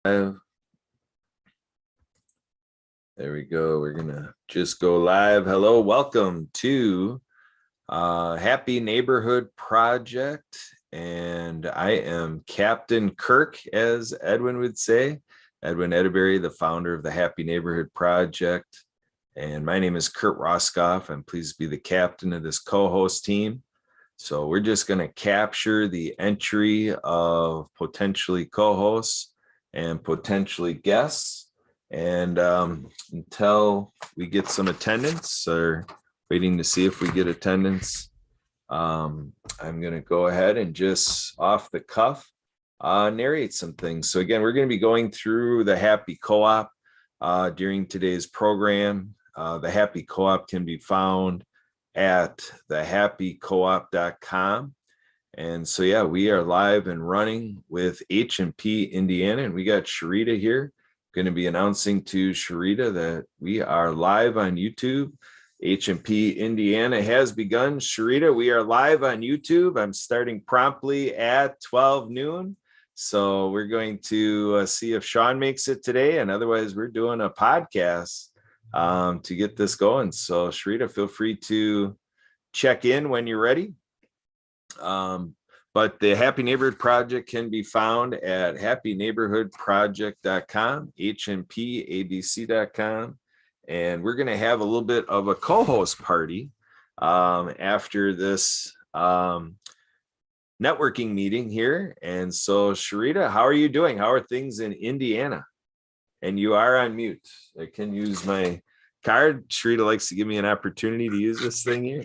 There we go. We're gonna just go live. Hello, welcome to Happy Neighborhood Project, and I am Captain Kirk, as Edwin would say. Edwin Edeberry, the founder of the Happy Neighborhood Project, and my name is Kurt Roskoff. I'm pleased to be the captain of this co-host team. So we're just going to capture the entry of potentially co-hosts and potentially guests. And until we get some attendance, or waiting to see if we get attendance, I'm going to go ahead and just off the cuff narrate some things. So again, we're going to be going through the Happy Co-op during today's program. The Happy Co-op can be found at thehappycoop.com. And so, yeah, we are live and running with H&P Indiana, and we got Sharita here. Going to be announcing to Sharita that we are live on YouTube. H&P Indiana has begun. Sharita, we are live on YouTube. I'm starting promptly at 12 noon. So we're going to see if Sean makes it today, and otherwise we're doing a podcast to get this going. So Sharita, feel free to check in when you're ready. But the Happy Neighborhood Project can be found at happyneighborhoodproject.com, hmpabc.com. And we're going to have a little bit of a co-host party after this networking meeting here. And so, Sharita, how are you doing? How are things in Indiana? And you are on mute. I can use my card. Sharita likes to give me an opportunity to use this thing here.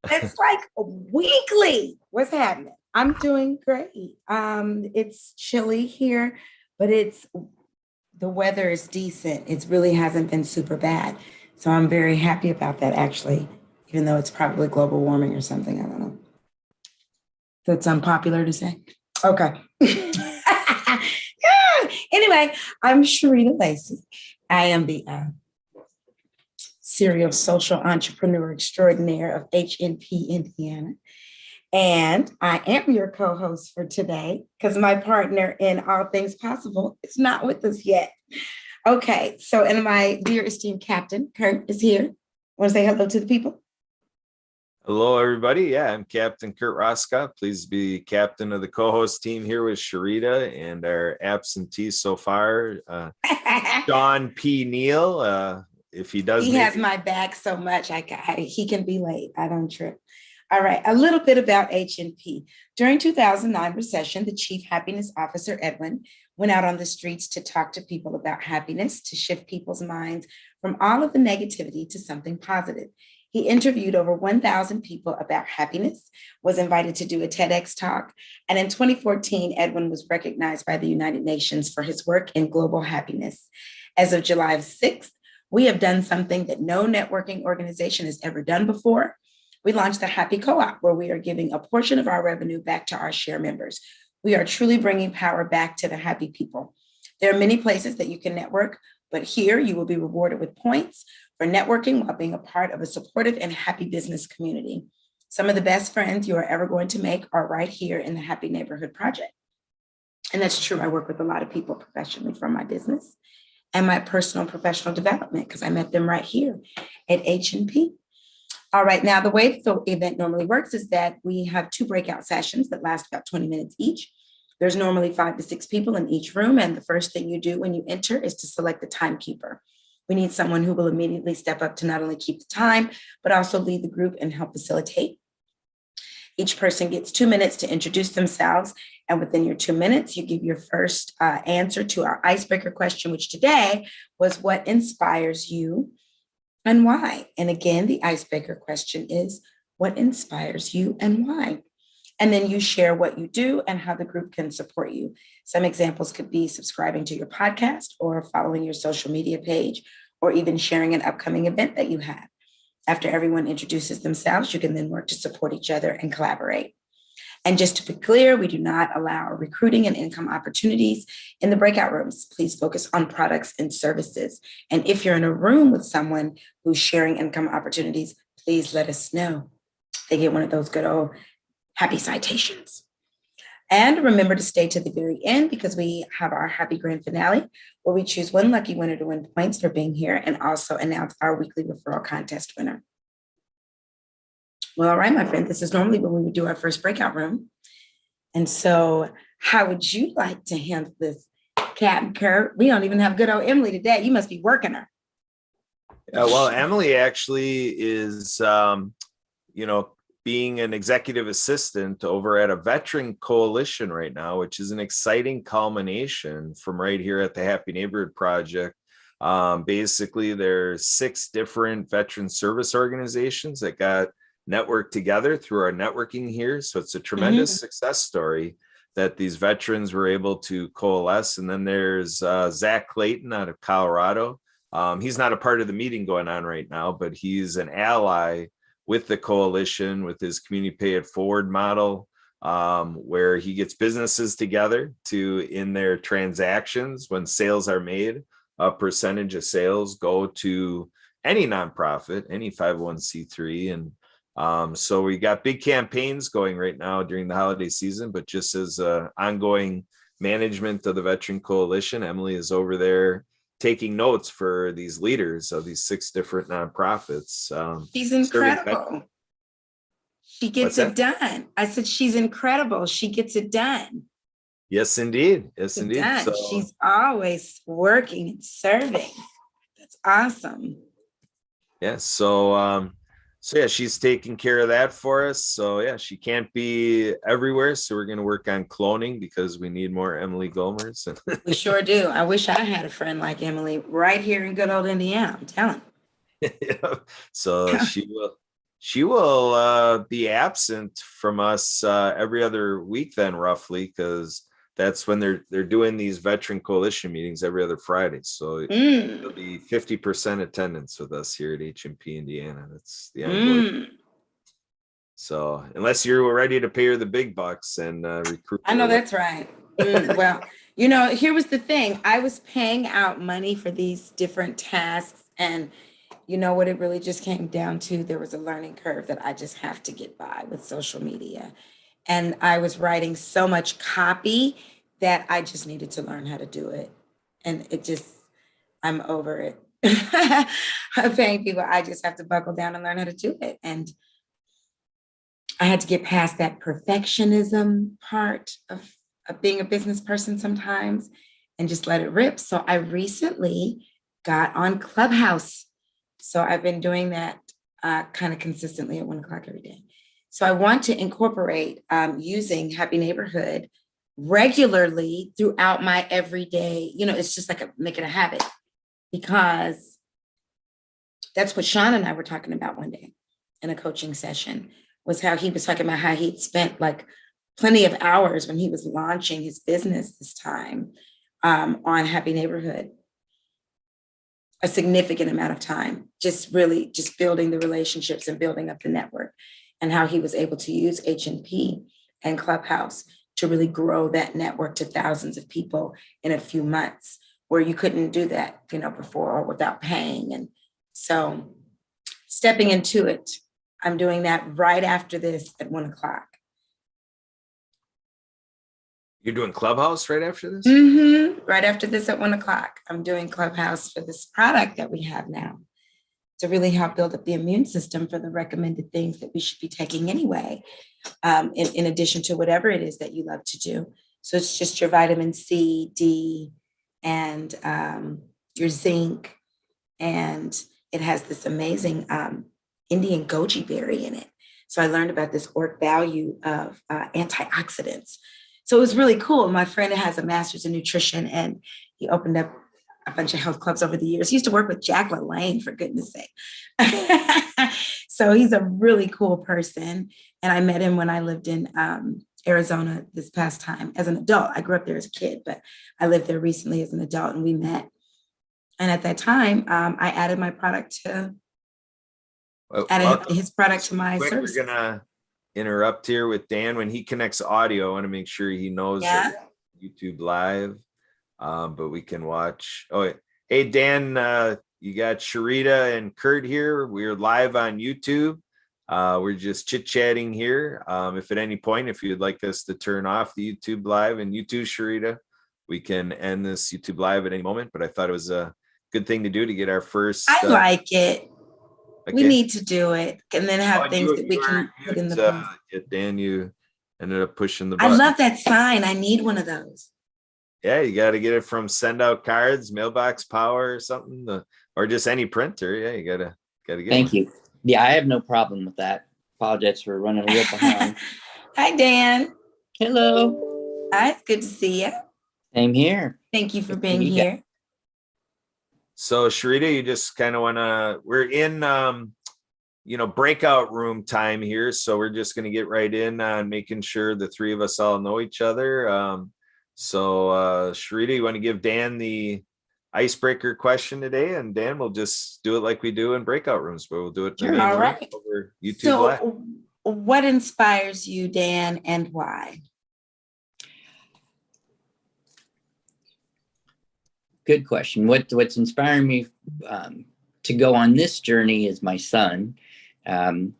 It's like weekly. What's happening? I'm doing great. It's chilly here, but the weather is decent. It really hasn't been super bad. So I'm very happy about that, actually, even though it's probably global warming or something. I don't know. That's unpopular to say. Okay. Anyway, I'm Sharita Lacey. I am the serial social entrepreneur extraordinaire of H&P Indiana. And I am your co-host for today because my partner in All Things Possible is not with us yet. Okay, so and my dear esteemed captain, Kurt, is here. Want to say hello to the people? Hello, everybody. Yeah, I'm Captain Kurt Roskoff. Pleased to be captain of the co-host team here with Sharita and our absentee so far, Sean P. Neal. If he does, he has my back so much. He can be late. I don't trip. All right, a little bit about H&P. During 2009 recession, the chief happiness officer, Edwin, went out on the streets to talk to people about happiness, to shift people's minds from all of the negativity to something positive. He interviewed over 1,000 people about happiness, was invited to do a TEDx talk, and in 2014, Edwin was recognized by the United Nations for his work in global happiness. As of July 6th, we have done something that no networking organization has ever done before. We launched the Happy Co-op, where we are giving a portion of our revenue back to our share members. We are truly bringing power back to the happy people. There are many places that you can network, but here you will be rewarded with points for networking while being a part of a supportive and happy business community. Some of the best friends you are ever going to make are right here in the Happy Neighborhood Project. And that's true. I work with a lot of people professionally from my business and my personal and professional development because I met them right here at H&P. All right, now the way the event normally works is that we have 2 breakout sessions that last about 20 minutes each. There's normally 5 to 6 people in each room, and the first thing you do when you enter is to select the timekeeper. We need someone who will immediately step up to not only keep the time, but also lead the group and help facilitate. Each person gets 2 minutes to introduce themselves, and within your 2 minutes, you give your first answer to our icebreaker question, which today was what inspires you and why? And again, the icebreaker question is what inspires you and why? And then you share what you do and how the group can support you. Some examples could be subscribing to your podcast or following your social media page, or even sharing an upcoming event that you have. After everyone introduces themselves, you can then work to support each other and collaborate. And just to be clear, we do not allow recruiting and income opportunities in the breakout rooms. Please focus on products and services. And if you're in a room with someone who's sharing income opportunities, please let us know. They get one of those good old happy citations. And remember to stay to the very end because we have our happy grand finale where we choose one lucky winner to win points for being here and also announce our weekly referral contest winner. Well, all right, my friend, this is normally when we would do our first breakout room. And so how would you like to handle this, Captain Kurt? We don't even have good old Emily today. You must be working her. Well, Emily actually is, being an executive assistant over at a veteran coalition right now, which is an exciting culmination from right here at the Happy Neighborhood Project. Basically, there's 6 different veteran service organizations that got networked together through our networking here. So it's a tremendous success story that these veterans were able to coalesce. And then there's Zach Clayton out of Colorado. He's not a part of the meeting going on right now, but he's an ally with the coalition with his community pay it forward model, where he gets businesses together to, in their transactions, when sales are made, a percentage of sales go to any nonprofit, any 501c3. And so we got big campaigns going right now during the holiday season, but just as ongoing management of the Veteran Coalition, Emily is over there taking notes for these leaders of these 6 different nonprofits. She's incredible. She gets it done. I said, she's incredible. She gets it done. Yes, indeed. Yes, indeed. So, she's always working and serving. That's awesome. Yeah. So yeah, she's taking care of that for us. So yeah, she can't be everywhere. So we're going to work on cloning because we need more Emily Gomers. We sure do. I wish I had a friend like Emily right here in good old Indiana. I'm telling you. Yeah. So she will be absent from us every other week then, roughly, because that's when they're doing these veteran coalition meetings every other Friday. So it'll be 50% attendance with us here at HMP Indiana. That's the ongoing. So unless you're ready to pay her the big bucks and recruit. I know that's right. Well, here was the thing. I was paying out money for these different tasks, and you know what it really just came down to? There was a learning curve that I just have to get by with social media. And I was writing so much copy that I just needed to learn how to do it. And I'm over it. I'm paying people. I just have to buckle down and learn how to do it. And I had to get past that perfectionism part of being a business person sometimes and just let it rip. So I recently got on Clubhouse. So I've been doing that kind of consistently at 1:00 every day. So I want to incorporate using Happy Neighborhood regularly throughout my everyday, it's just like make it a habit, because that's what Sean and I were talking about one day in a coaching session, was how he was talking about how he'd spent like plenty of hours when he was launching his business this time on Happy Neighborhood. A significant amount of time, just building the relationships and building up the network, and how he was able to use HNP and Clubhouse to really grow that network to thousands of people in a few months, where you couldn't do that, before, or without paying. And so stepping into it, I'm doing that right after this at 1:00. You're doing Clubhouse right after this? Right after this at 1:00. I'm doing Clubhouse for this product that we have now to really help build up the immune system for the recommended things that we should be taking anyway, in addition to whatever it is that you love to do. So it's just your vitamin C, D, and your zinc. And it has this amazing Indian goji berry in it. So I learned about this ORC value of antioxidants. So it was really cool. My friend has a master's in nutrition, and he opened up a bunch of health clubs over the years. He used to work with Jack LaLanne, for goodness sake. So he's a really cool person. And I met him when I lived in Arizona this past time as an adult. I grew up there as a kid, but I lived there recently as an adult, and we met. And at that time, I added my product to, his product to my service. We're gonna interrupt here with Dan. When he connects audio, I want to make sure he knows that YouTube live, but we can watch. Oh, hey Dan, you got Sharita and Kurt here. We're live on YouTube. We're just chit-chatting here. If at any point, if you'd like us to turn off the YouTube live, and you too, Sharita, we can end this YouTube live at any moment, but I thought it was a good thing to do to get our first. I like it. We Okay. need to do it and then have things that we can put in the post. Dan, you ended up pushing the I button. love that sign. I need one of those. Yeah, you got to get it from Send Out Cards, Mailbox Power, or something, or just any printer. Yeah, you gotta get. Thank you. Yeah, I have no problem with that. Apologize for running a little behind. Hi, Dan. Hello. Hi, it's good to see you. Same here. Thank you for Good to being meet you. here. So Sharita, you just kind of we're in breakout room time here. So we're just gonna get right in on making sure the three of us all know each other. Sharita, you want to give Dan the icebreaker question today, and Dan will just do it like we do in breakout rooms, but we'll do it in the main room Right. over YouTube Live. So what inspires you, Dan, and why? Good question. What's inspiring me to go on this journey is my son.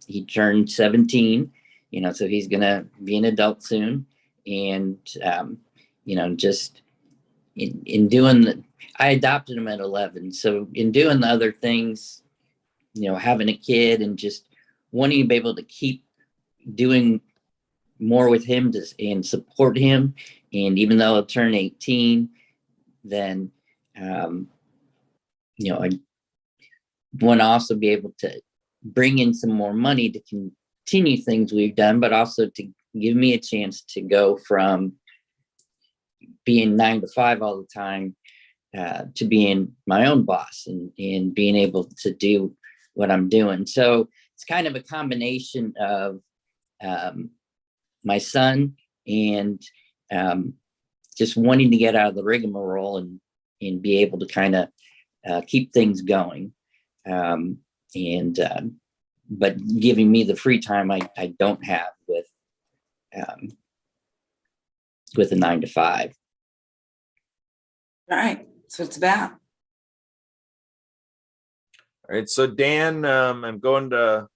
He turned 17, so he's gonna be an adult soon, and just in doing I adopted him at 11. So in doing the other things, having a kid and just wanting to be able to keep doing more with him and support him. And even though I'll turn 18, then, I want to also be able to bring in some more money to continue things we've done, but also to give me a chance to go from being 9 to 5 all the time to being my own boss and being able to do what I'm doing. So it's kind of a combination of my son and just wanting to get out of the rigmarole and be able to kind of keep things going. But giving me the free time I don't have with a 9 to 5. Right. So it's about. All right. So Dan, I'm going to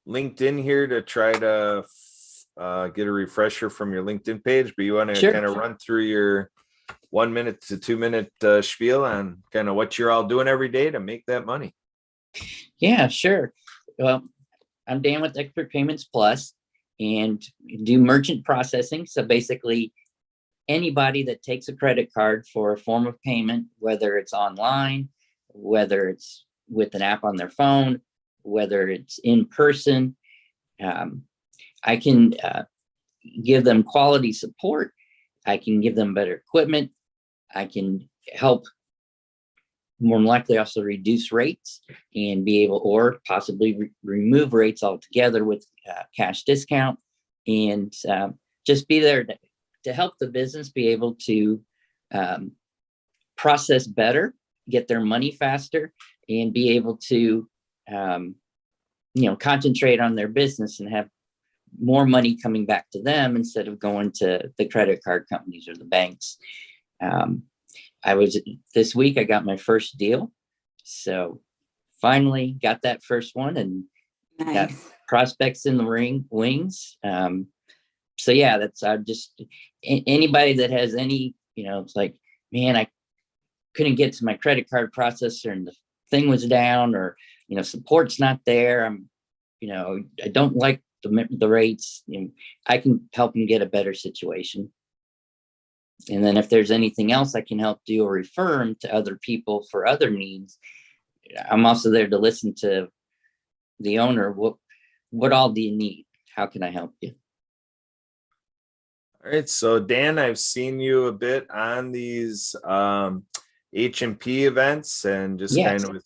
LinkedIn here to try to get a refresher from your LinkedIn page, but you want to Sure. kind of run through your 1 minute to 2 minute spiel on kind of what you're all doing every day to make that money. Yeah, sure. Well, I'm Dan with Expert Payments Plus and do merchant processing. So basically, anybody that takes a credit card for a form of payment, whether it's online, whether it's with an app on their phone, whether it's in person, I can give them quality support. I can give them better equipment. I can help more than likely also reduce rates and be able, or possibly remove rates altogether with cash discount, and just be there to help the business be able to process better, get their money faster, and be able to concentrate on their business and have more money coming back to them instead of going to the credit card companies or the banks. This week I got my first deal. So finally got that first one and got prospects in the wings. So yeah, that's anybody that has any, it's like, man, I couldn't get to my credit card processor and the thing was down, or, support's not there. I don't like the rates. I can help them get a better situation. And then if there's anything else I can help do or refer them to other people for other needs, I'm also there to listen to the owner. What all do you need? How can I help you? All right. So Dan, I've seen you a bit on these H&P events, and just kind of with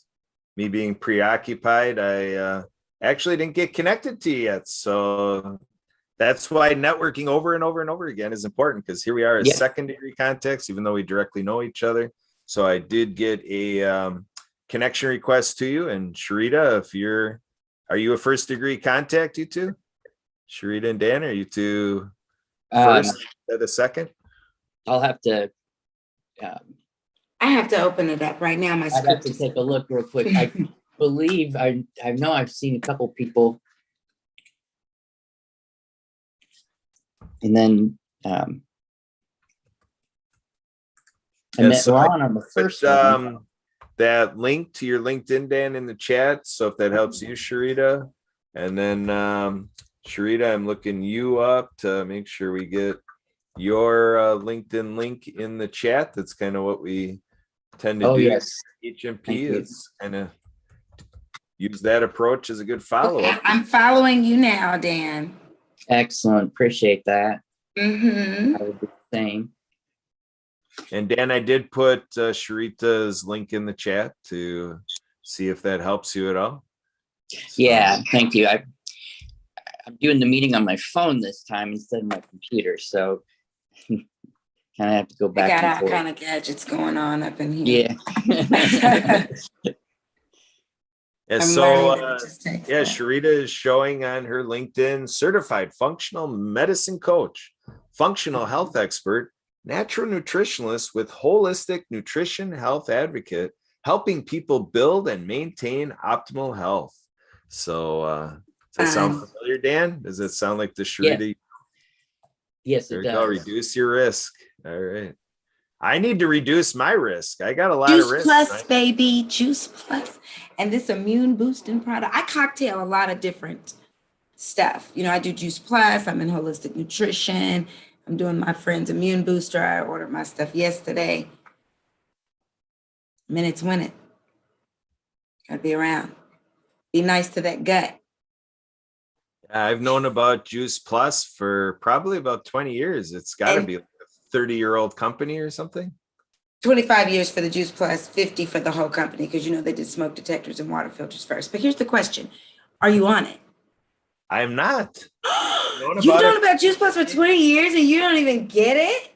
me being preoccupied, I actually didn't get connected to you yet. So that's why networking over and over and over again is important, because here we are as second degree contacts, even though we directly know each other. So I did get a connection request to you. And Sharita, are you a first degree contact, you two? Sharita and Dan, are you two first at a second? I'll have to. I have to open it up right now. I'd have to take a look real quick. I believe I know I've seen a couple people And then I Yeah, met so Ron on the Put first one. that link to your LinkedIn, Dan, in the chat. So if that helps you, Sharita. And then Sharita, I'm looking you up to make sure we get your LinkedIn link in the chat. That's kind of what we tend to Oh, do. yes. Thank HMP you. is kind of use that approach as a good Okay, follow-up. I'm following you now, Dan. Excellent. Appreciate that. Mm-hmm. I would do the same. And Dan, I did put Sharita's link in the chat to see if that helps you at all. So, Yeah, thank you. I'm doing the meeting on my phone this time instead of my computer, so kind of have to go I back got and all forth. kind of gadgets going on up in here. Yeah. Yeah, I'm so learning that it just takes yeah, that. Sharita is showing on her LinkedIn certified functional medicine coach, functional health expert, natural nutritionalist with holistic nutrition health advocate, helping people build and maintain optimal health. So does that sound familiar, Dan? Does it sound like the Sharita? Yes, There it you go. does. Reduce your risk. All right. I need to reduce my risk. I got a lot Juice of risk. Plus, right? baby, Juice Plus. And this immune boosting product. I cocktail a lot of different stuff. You know, I do Juice Plus. I'm in holistic nutrition. I'm doing my friend's immune booster. I ordered my stuff yesterday. Minutes winning. Gotta be around. Be nice to that gut. I've known about Juice Plus for probably about 20 years. It's got to And be like a 30-year-old company or something. 25 years for the Juice Plus, 50 for the whole company, because you know they did smoke detectors and water filters first. But here's the question: are you on it? I'm not. Known You've about known it. about Juice Plus for 20 years and you don't even get it?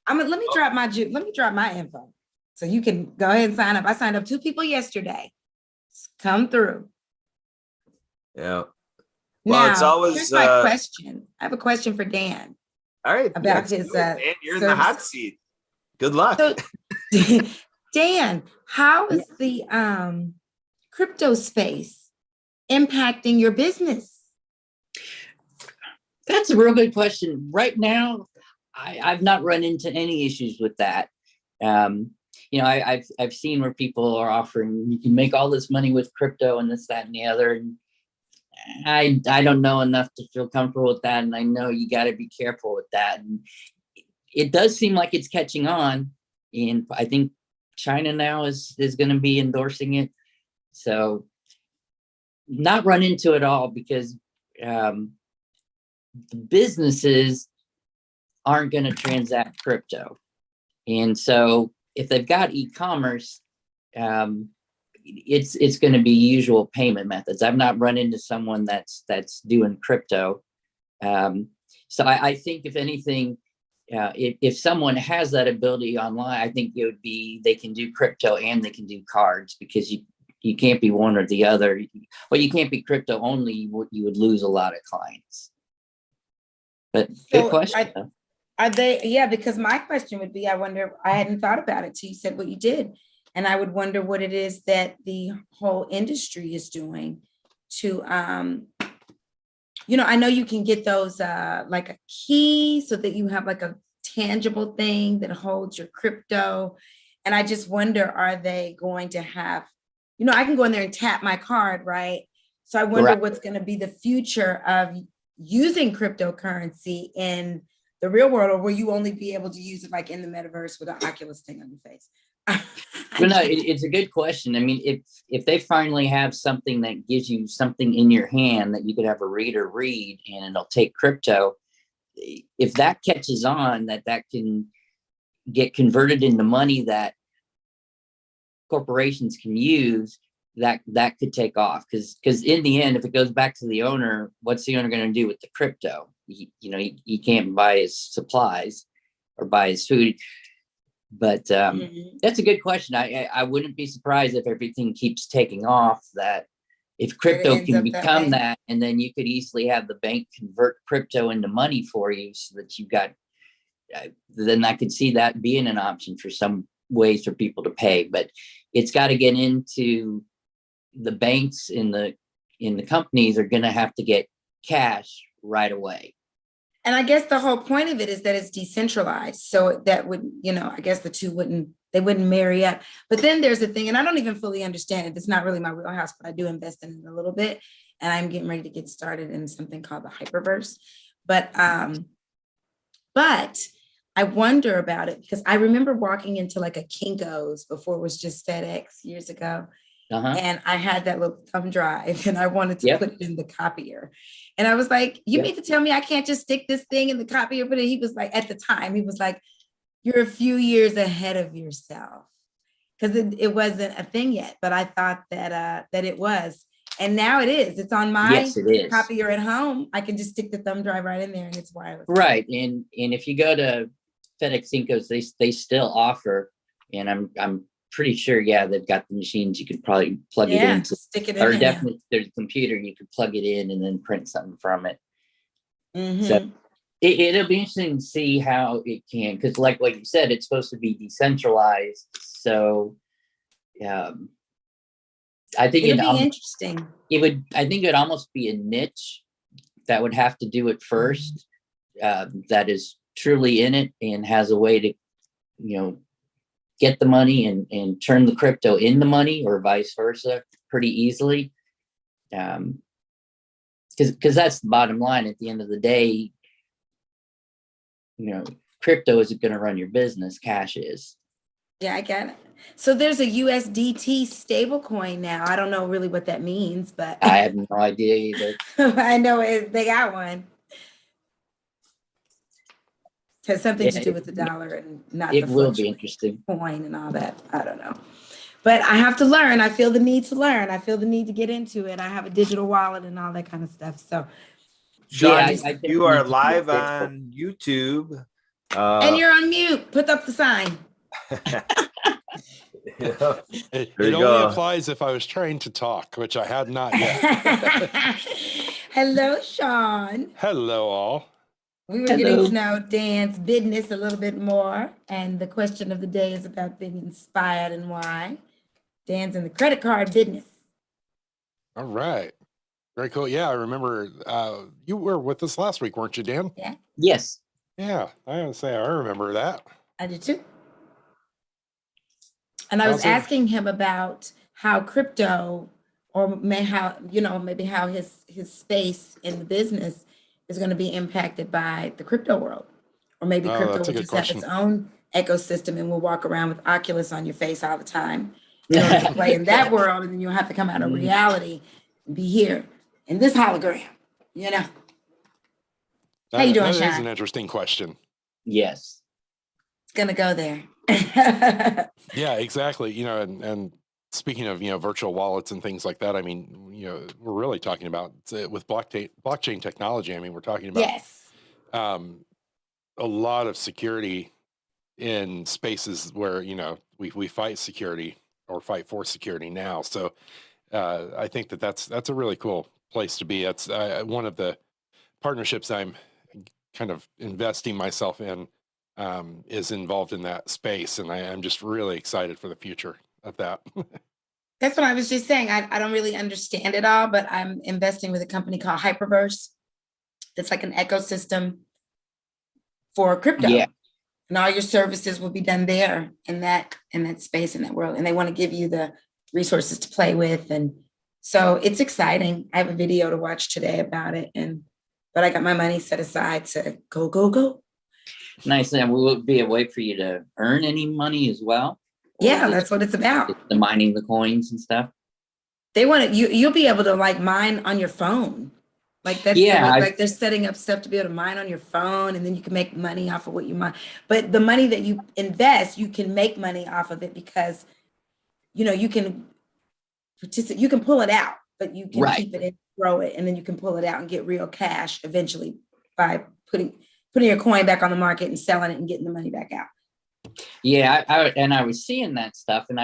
Let me Oh. drop my let me drop my info so you can go ahead and sign up. I signed up 2 people yesterday. Come through. Yeah. Well, it's Now, always here's my question. I have a question for Dan all right. about Let's his do it, man. You're in the hot service. seat. Good luck. So, Dan, how is the crypto space impacting your business? That's a real good question. Right now, I've not run into any issues with that. You know, I've seen where people are offering, you can make all this money with crypto and this, that, and the other. And I don't know enough to feel comfortable with that. And I know you got to be careful with that. And it does seem like it's catching on. And I think China now is going to be endorsing it. So not run into it all, because the businesses aren't going to transact crypto. And so if they've got e-commerce, it's going to be usual payment methods. I've not run into someone that's doing crypto. So I think if anything, if someone has that ability online, I think it would be, they can do crypto and they can do cards, because you can't be one or the other. Well, you can't be crypto only. You would lose a lot of clients. But good So question. are they? Yeah, because my question would be, I wonder, I hadn't thought about it till you said what you did. And I would wonder what it is that the whole industry is doing to, you know, I know you can get those like a key so that you have like a tangible thing that holds your crypto. And I just wonder, are they going to have, you know, I can go in there and tap my card, right? So I wonder Correct. what's going to be the future of using cryptocurrency in the real world, or will you only be able to use it like in the metaverse with an Oculus thing on your face? Well, no, it's a good question. I mean, if they finally have something that gives you something in your hand that you could have a reader read and it'll take crypto, if that catches on, that can get converted into money that corporations can use, that could take off. Because in the end, if it goes back to the owner, what's the owner going to do with the crypto? He can't buy his supplies or buy his food. But that's a good question. I wouldn't be surprised if everything keeps taking off, that if crypto ends can up that become way. that, and then you could easily have the bank convert crypto into money for you, so that you've got, then I could see that being an option for some ways for people to pay. But it's got to get into the banks, in the companies are going to have to get cash right away. And I guess the whole point of it is that it's decentralized. So that would, I guess the two they wouldn't marry up. But then there's a thing, and I don't even fully understand it. It's not really my wheelhouse, but I do invest in it a little bit. And I'm getting ready to get started in something called the Hyperverse. But I wonder about it because I remember walking into like a Kinko's before it was just FedEx years ago. And I had that little thumb drive and I wanted to put it in the copier. And I was like, you mean to tell me I can't just stick this thing in the copier? But he was like, at the time, he was like, you're a few years ahead of yourself. Because it wasn't a thing yet, but I thought that it was. And now it is. It's on my copier at home. I can just stick the thumb drive right in there and it's wireless. Right. And if you go to FedEx Kinko's, they still offer, and I'm pretty sure, they've got the machines you could probably plug it in, stick it in, or definitely there's a computer you could plug it in and then print something from it. So it'll be interesting to see how it can, because like you said, it's supposed to be decentralized. So I think it'd be interesting. I think it'd almost be a niche that would have to do it first, that is truly in it and has a way to, get the money and turn the crypto into money, or vice versa, pretty easily. Because that's the bottom line. At the end of the day, crypto isn't going to run your business. Cash is. Yeah, I get it. So there's a USDT stablecoin now. I don't know really what that means, but I have no idea either. I know they got one. Has something to do with the dollar and not it the will be interesting coin and all that. I don't know. But I have to learn. I feel the need to learn. I feel the need to get into it. I have a digital wallet and all that kind of stuff. So Sean, you are live on YouTube. And you're on mute. Put up the sign. It only applies if I was trying to talk, which I had not yet. Hello, Sean. Hello, all. We were getting to know Dan's business a little bit more. And the question of the day is about being inspired and why. Dan's in the credit card business. All right. Very cool. Yeah, I remember you were with us last week, weren't you, Dan? Yeah. Yes. Yeah, I would say I remember that. I did too. And I was asking him about how crypto, or maybe how his space in the business is going to be impacted by the crypto world, or maybe crypto will just have its own ecosystem and we'll walk around with Oculus on your face all the time in order to play in that world, and then you'll have to come out of reality and be here in this hologram. How you doing, Sean? That is an interesting question. Yes. It's gonna go there. Yeah, exactly. And speaking of, virtual wallets and things like that, I mean, we're really talking about with blockchain technology. I mean, we're talking about a lot of security in spaces where, we fight security or fight for security now. So I think that's a really cool place to be. That's one of the partnerships I'm kind of investing myself in, is involved in that space. And I'm just really excited for the future of that. That's what I was just saying. I don't really understand it all, but I'm investing with a company called Hyperverse. It's like an ecosystem for crypto. Yeah. And all your services will be done there in that space, in that world. And they want to give you the resources to play with. And so it's exciting. I have a video to watch today about it. But I got my money set aside to go. Nice. And will it be a way for you to earn any money as well? Yeah, that's what it's about. The mining the coins and stuff. They want you'll be able to like mine on your phone. Like that's like they're setting up stuff to be able to mine on your phone, and then you can make money off of what you mine. But the money that you invest, you can make money off of it because you can participate, you can pull it out, but you can keep it and grow it, and then you can pull it out and get real cash eventually by putting your coin back on the market and selling it and getting the money back out. Yeah, I was seeing that stuff, and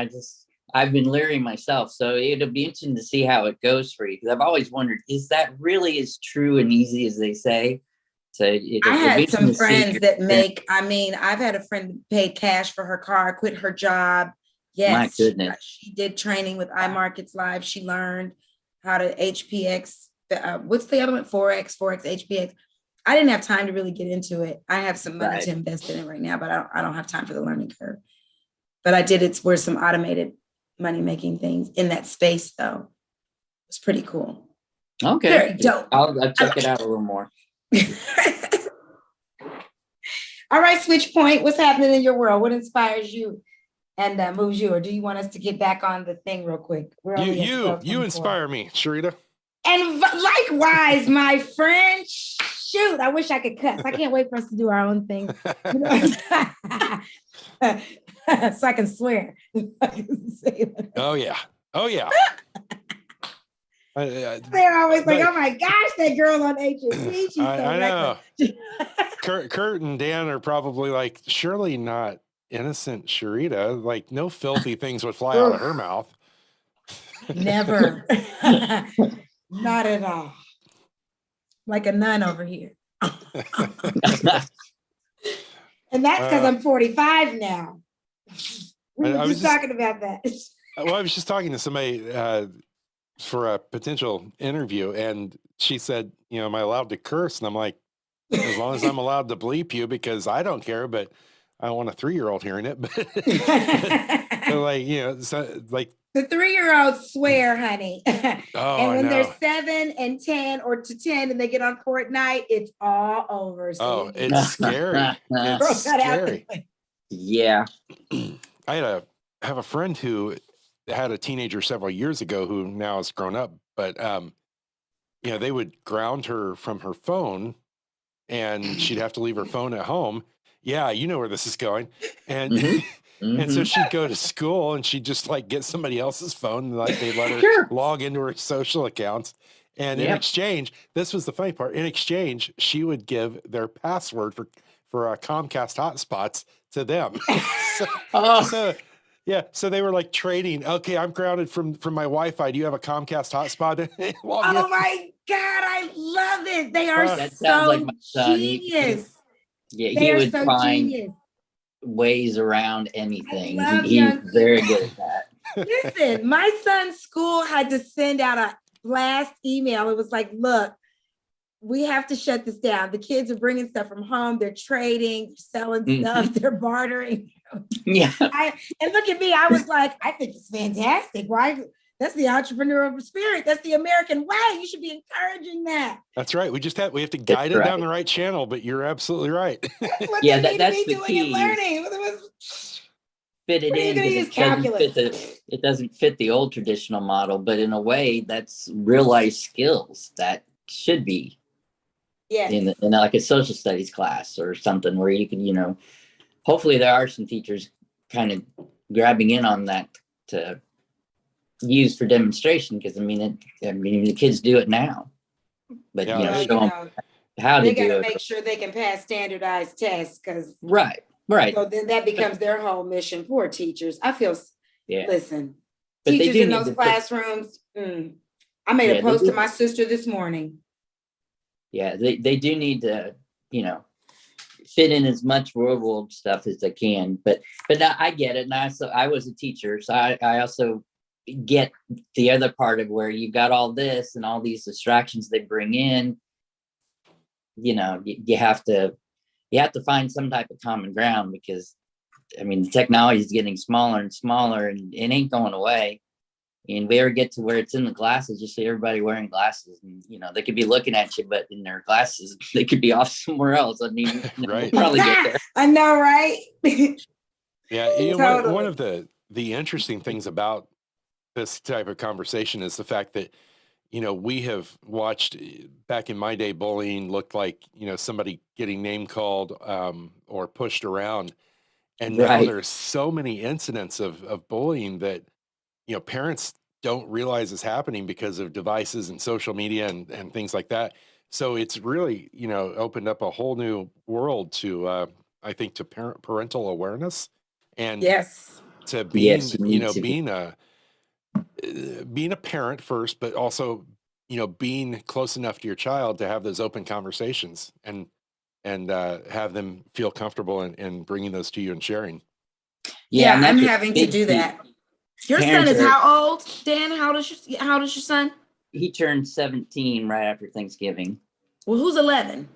I've been leery myself. So it'll be interesting to see how it goes for you, because I've always wondered, is that really as true and easy as they say? So I had some friends that I've had a friend pay cash for her car, quit her job. Yes, my goodness. She did training with iMarkets Live. She learned how to HPX. What's the other one? Forex, HPX. I didn't have time to really get into it. I have some money Right. to invest in it right now, but I don't have time for the learning curve. But I did explore some automated money-making things in that space, though. It's pretty cool. Okay. Very dope. I'll check it out a little more. All right, Switch Point, what's happening in your world? What inspires you and moves you? Or do you want us to get back on the thing real quick? We're only at You 12:24. inspire me, Sharita. And likewise, my friend. Shoot, I wish I could cuss. I can't wait for us to do our own thing. You know? So I can swear. Oh yeah. They're always like, oh my gosh, that girl on HSP. She's so I know. reckless. Kurt and Dan are probably like, surely not innocent Sharita. Like, no filthy things would fly out of her mouth. Never. Not at all. Like a nun over here. And that's because I'm 45 now. We were just talking about that. Well, I was just talking to somebody for a potential interview, and she said, am I allowed to curse? And I'm like, as long as I'm allowed to bleep you, because I don't care, but I don't want a 3-year-old hearing it. But like, so, like, the 3-year-olds swear, honey. Oh, and when they're 7 and 10 or to 10 and they get on Fortnite, it's all over. So it's scary. It's scary. Yeah. I have a friend who had a teenager several years ago who now is grown up, but they would ground her from her phone and she'd have to leave her phone at home. Yeah, you know where this is going. And and so she'd go to school and she'd just like get somebody else's phone and like they'd let her log into her social accounts. And in exchange, this was the funny part, in exchange, she would give their password for Comcast hotspots to them. So they were like trading. Okay, I'm grounded from my Wi-Fi. Do you have a Comcast hotspot? Oh my God, I love it. They are that sounds like my son. genius. He would find ways around anything. He's very good at that. Listen, my son's school had to send out a blast email. It was like, look, we have to shut this down. The kids are bringing stuff from home. They're trading, selling stuff, they're bartering. Yeah. And look at me. I was like, I think it's fantastic. Why? That's the entrepreneurial spirit. That's the American way. You should be encouraging that. That's right. We have to guide it down the right channel, but you're absolutely right. That's what they need to be doing and learning. Fit it in. It doesn't fit the old traditional model, but in a way, that's real life skills that should be in like a social studies class or something where you can, hopefully there are some teachers kind of grabbing in on that to use for demonstration, because the kids do it now, but show them how to do it. They got to make sure they can pass standardized tests, because right. So then that becomes their whole mission for teachers. I feel. Listen, but teachers in those classrooms. I made a post to my sister this morning. Yeah, they do need to, fit in as much real world stuff as they can. But now I get it. And I was a teacher, so I also get the other part of where you got all this and all these distractions they bring in. You have to find some type of common ground, because the technology is getting smaller and smaller, and it ain't going away. And we ever get to where it's in the glasses, you see everybody wearing glasses, and they could be looking at you, but in their glasses, they could be off somewhere else. Right. We'll probably get there. I know, right? Yeah. Totally. One of the interesting things about this type of conversation is the fact that, we have watched, back in my day, bullying looked like, somebody getting name called or pushed around. And now there's so many incidents of bullying that, parents don't realize is happening because of devices and social media and things like that. So it's really, opened up a whole new world to, I think, to parental awareness and to being, being a parent first, but also, being close enough to your child to have those open conversations and have them feel comfortable in bringing those to you and sharing. Yeah, I'm having to do that. Your son is how old, Dan? How old is your son? He turned 17 right after Thanksgiving. Well, who's 11?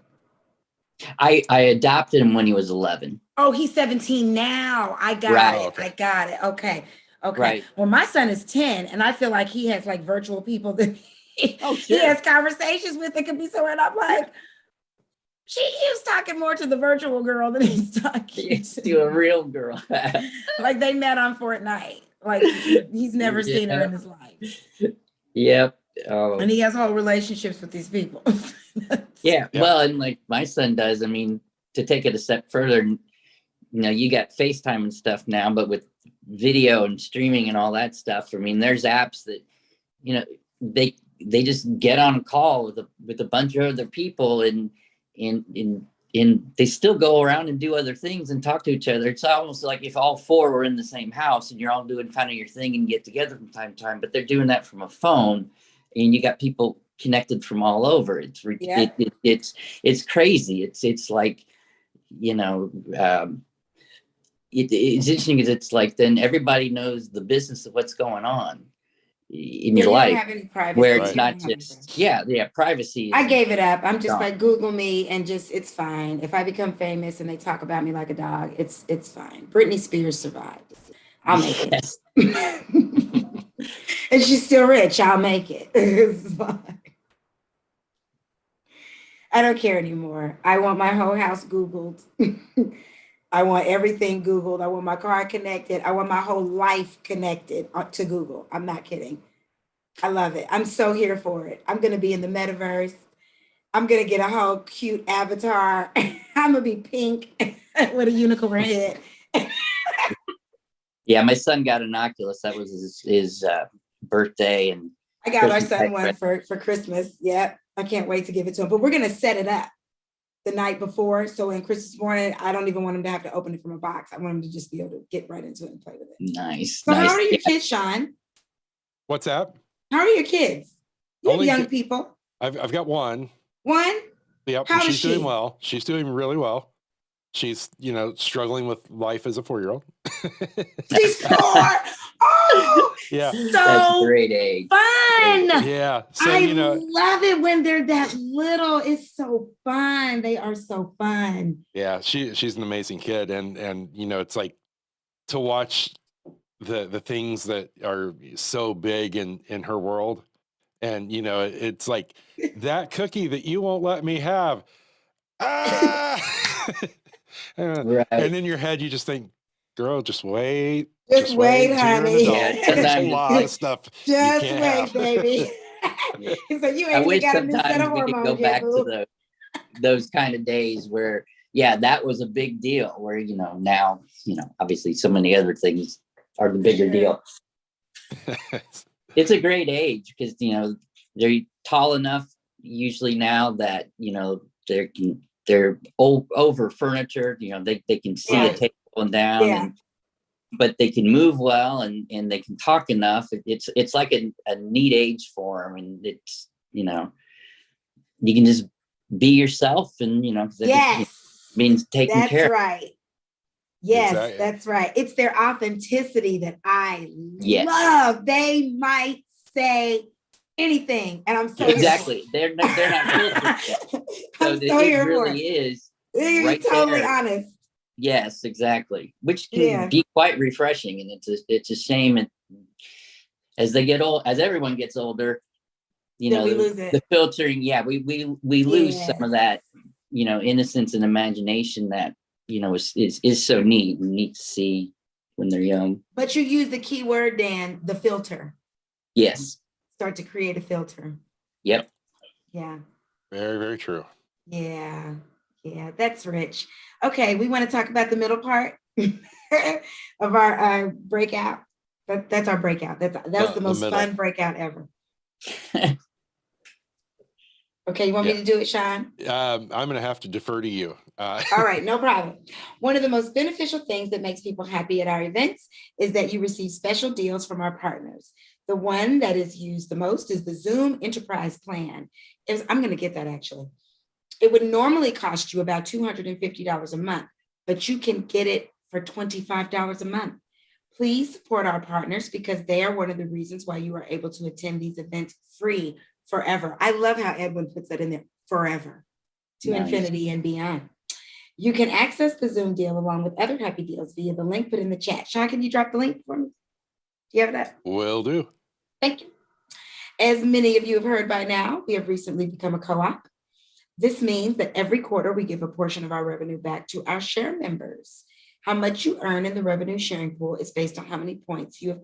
I adopted him when he was 11. Oh, he's 17 now. I got Right. it. Okay. I got it. Okay. Okay. Right. Well, my son is 10, and I feel like he has like virtual people that he Sure. has conversations with. It could be somewhere, and I'm like, he was talking more to the virtual girl than he's talking It's to a real girl. like they met on Fortnite. Like he's never seen her in his life. Yep. Oh. And he has whole relationships with these people. Yeah. Yeah. Well, and like my son does. I mean, to take it a step further, you know, you got FaceTime and stuff now, but with video and streaming and all that stuff, I mean, there's apps that, you know, they just get on a call with a bunch of other people and they still go around and do other things and talk to each other. It's almost like if all four were in the same house and you're all doing kind of your thing and get together from time to time, but they're doing that from a phone, and you got people connected from all over. It's crazy. It's like, you know, it's interesting because it's like then everybody knows the business of what's going on in your life, where it's not just privacy. I gave it up. I'm just like, Google me and just, it's fine. If I become famous and they talk about me like a dog, it's fine. Britney Spears survived. I'll make it. And she's still rich. I'll make it. It's fine. I don't care anymore. I want my whole house Googled. I want everything Googled. I want my car connected. I want my whole life connected to Google. I'm not kidding. I love it. I'm so here for it. I'm going to be in the metaverse. I'm going to get a whole cute avatar. I'm going to be pink with a unicorn head. Yeah, my son got an Oculus. That was his birthday. And I got our son one for Christmas. Yep. I can't wait to give it to him. But we're going to set it up the night before. So in Christmas morning, I don't even want him to have to open it from a box. I want him to just be able to get right into it and play with it. Nice. So how are your kids, Sean? What's that? How are your kids? You have young people. I've got one. One? Yep. How she's doing well. She's doing really well. She's, you know, struggling with life as a 4-year-old. She's 4. Oh, yeah. So that's a great age. Fun. Yeah. So, I you know, love it when they're that little. It's so fun. They are so fun. Yeah, she's an amazing kid, and you know, it's like to watch the things that are so big in her world, and you know, it's like that cookie that you won't let me have. Ah! Right. And in your head, you just think, girl, just wait. Just wait, honey. There's a lot of stuff. Just wait, baby. So you ain't even got a new set of hormones. Go back to those kind of days where, yeah, that was a big deal. Where, you know, now, you know, obviously so many other things are the bigger deal. It's a great age because, you know, they're tall enough usually now that, you know, they're over furniture. You know, they can see a table and down, but they can move well and they can talk enough. It's like a neat age for them, and it's, you know, you can just be yourself, and you know, it means taking care. That's right. Yes, exactly. That's right. It's their authenticity that I love. They might say anything, and I'm so exactly. They're not filtered. So it really is. You're totally honest. Yes, exactly. Which can be quite refreshing, and it's a shame as they get old, as everyone gets older, you know, the filtering. Yeah, we lose some of that, you know, innocence and imagination that, you know, is so neat to see when they're young. But you use the key word, Dan, the filter. Yes. Start to create a filter. Yep. Yeah. Very, very true. Yeah. Yeah, that's rich. Okay, we want to talk about the middle part of our breakout. That's our breakout. That was the most fun breakout ever. Okay, you want me to do it, Sean? I'm going to have to defer to you. All right, no problem. One of the most beneficial things that makes people happy at our events is that you receive special deals from our partners. The one that is used the most is the Zoom Enterprise Plan. I'm going to get that actually. It would normally cost you about $250 a month, but you can get it for $25 a month. Please support our partners because they are one of the reasons why you are able to attend these events free forever. I love how Edwin puts that in there, forever, to infinity and beyond. You can access the Zoom deal along with other happy deals via the link put in the chat. Sean, can you drop the link for me? Do you have that? Will do. Thank you. As many of you have heard by now, we have recently become a co-op. This means that every quarter we give a portion of our revenue back to our share members. How much you earn in the revenue sharing pool is based on how many points you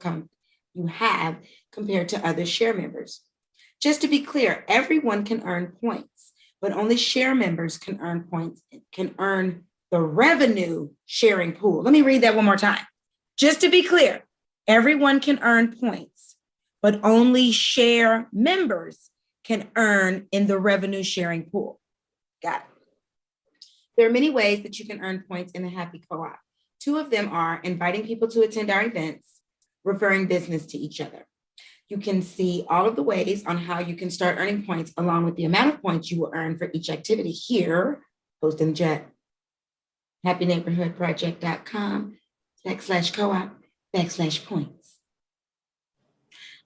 have compared to other share members. Just to be clear, everyone can earn points, but only share members can earn points, can earn the revenue sharing pool. Let me read that one more time. Just to be clear, everyone can earn points, but only share members can earn in the revenue sharing pool. Got it. There are many ways that you can earn points in the Happy Co-op. 2 of them are inviting people to attend our events, referring business to each other. You can see all of the ways on how you can start earning points along with the amount of points you will earn for each activity here, post in the chat, happyneighborhoodproject.com/co-op/points.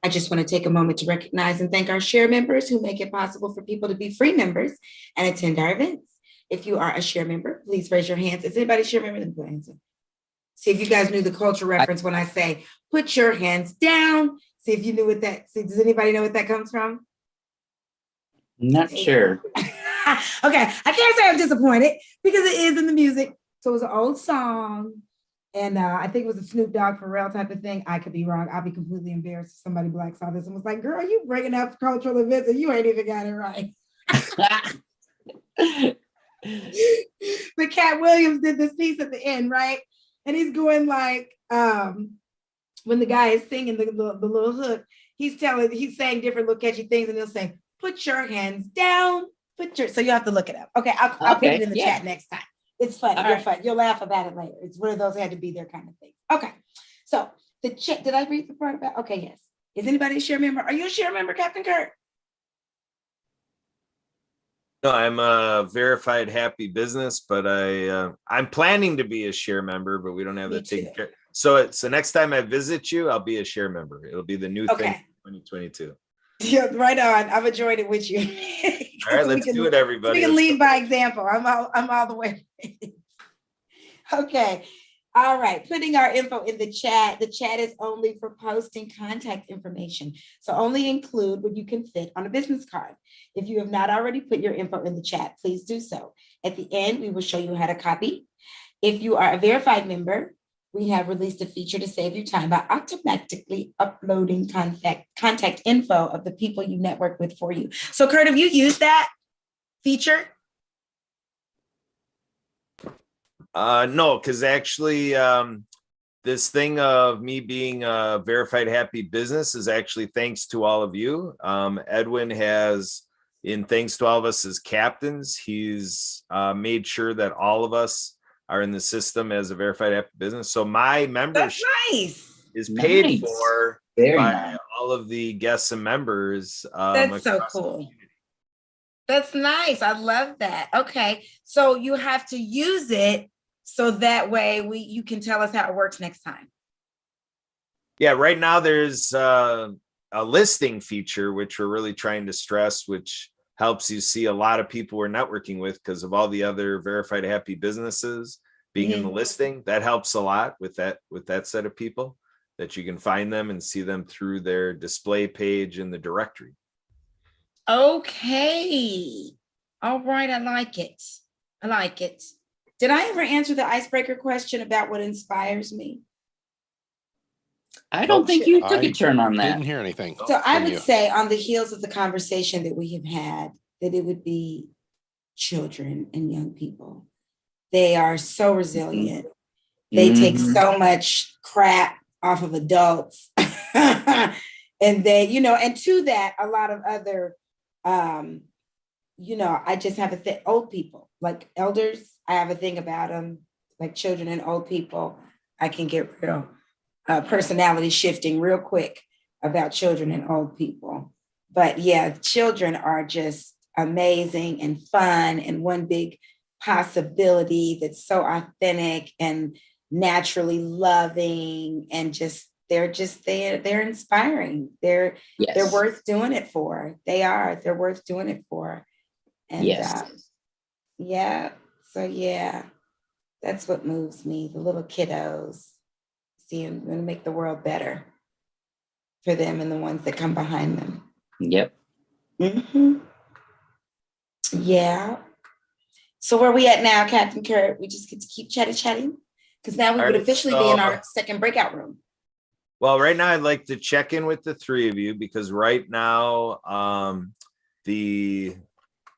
I just want to take a moment to recognize and thank our share members who make it possible for people to be free members and attend our events. If you are a share member, please raise your hands. Is anybody a share member? Let me put hands up. See if you guys knew the culture reference when I say, put your hands down. See if you knew what that, does anybody know what that comes from? Not sure. Okay, I can't say I'm disappointed because it is in the music. So it was an old song. And I think it was a Snoop Dogg Pharrell type of thing. I could be wrong. I'll be completely embarrassed if somebody black saw this and was like, girl, you bringing up cultural events and you ain't even got it right. But Cat Williams did this piece at the end, right? And he's going like, when the guy is singing the little hook, he's saying different little catchy things and he'll say, put your hands down, so you have to look it up. Okay, I'll put it in the chat next time. It's funny, you're fun. You'll laugh about it later. It's one of those had to be there kind of thing. Okay, so the chat, did I read the part about, okay, yes. Is anybody a share member? Are you a share member, Captain Kurt? No, I'm a verified happy business, but I'm planning to be a share member, but we don't have that taken care. So next time I visit you, I'll be a share member. It'll be the new thing for 2022. Yeah, right on. I've enjoyed it with you. All right, let's do it, everybody. We can lead by example. I'm all the way. Okay. All right. Putting our info in the chat. The chat is only for posting contact information. So only include what you can fit on a business card. If you have not already put your info in the chat, please do so. At the end, we will show you how to copy. If you are a verified member, we have released a feature to save you time by automatically uploading contact info of the people you network with for you. So Kurt, have you used that feature? No, because actually this thing of me being a verified happy business is actually thanks to all of you. Edwin has, in thanks to all of us as captains, he's made sure that all of us are in the system as a verified happy business. So my membership is paid for by all of the guests and members. That's so cool. That's nice. I love that. Okay. So you have to use it so that way you can tell us how it works next time. Yeah, right now there's a listing feature, which we're really trying to stress, which helps you see a lot of people we're networking with because of all the other verified happy businesses being in the listing. That helps a lot with that set of people, that you can find them and see them through their display page in the directory. Okay. All right. I like it. Did I ever answer the icebreaker question about what inspires me? I don't think you took a turn on that. Didn't hear anything. So I would say on the heels of the conversation that we have had, that it would be children and young people. They are so resilient. They take so much crap off of adults. And they, and to that, a lot of other, I just have a thing, old people, like elders, I have a thing about them, like children and old people. I can get real personality shifting real quick about children and old people. But yeah, children are just amazing and fun and one big possibility that's so authentic and naturally loving and they're inspiring. They're worth doing it for. They're worth doing it for. And so yeah. That's what moves me, the little kiddos. Seeing going to make the world better for them and the ones that come behind them. Yep. Mm-hmm. Yeah. So where we at now, Captain Kurt? We just get to keep chatting because now we would officially be in our second breakout room. Well, right now I'd like to check in with the three of you because right now the